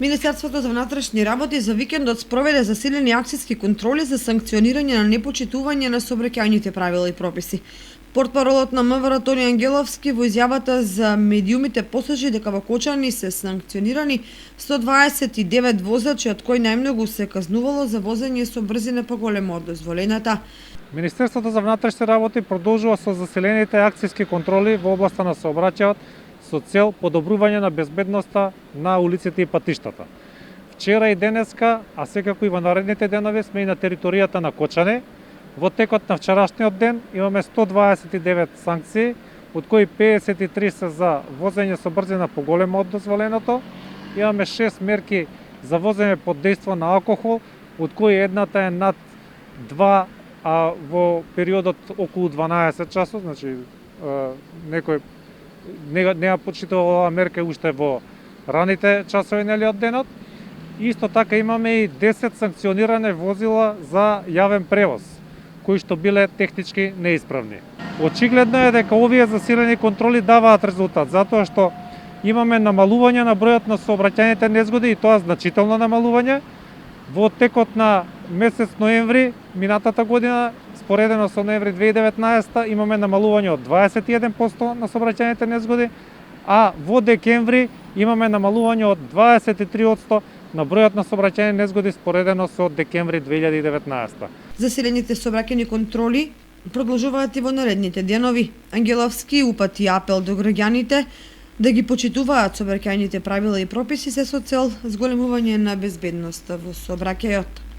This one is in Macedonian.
Министерството за внатрешни работи за викендот спроведе засилени акциски контроли за санкционирање на непочитување на сообраќајните правила и прописи. Портпаролот на МВР Тони Ангеловски во изјавата за медиумите посочи дека во Кочани се санкционирани 129 возачи, од кои најмногу се казнувало за возење со брзина поголема од дозволената. Министерството за внатрешни работи продолжува со засилените акциски контроли во областа на сообраќајот со цел подобрување на безбедноста на улиците и патиштата. Вчера и денеска, а секако и во наредните денови сме и на територијата на Кочани. Во текот на вчерашниот ден имаме 129 санкции, од кои 53 се за возење со брзина поголема од дозволеното. Имаме 6 мерки за возење под дејство на алкохол, од кои едната е над 2, а во периодот околу 12 часот, значи некој не ја почитува оваа мерка уште во раните часови од денот. Исто така имаме и 10 санкционирани возила за јавен превоз, кои што биле технички неисправни. Очигледно е дека овие засилени контроли даваат резултат, затоа што имаме намалување на бројот на сообраќајните незгоди и тоа значително намалување. Во текот на месец ноември минатата година, споредено со ноември 2019, имаме намалување од 21% на сообраќајните незгоди, а во декември имаме намалување од 23% на бројот на сообраќајни незгоди споредено со декември 2019. Засилените сообраќајни контроли продолжуваат и во наредните денови. Ангеловски упати апел до граѓаните да ги почитуваат сообраќајните правила и прописи се со цел зголемување на безбедноста во сообраќајот.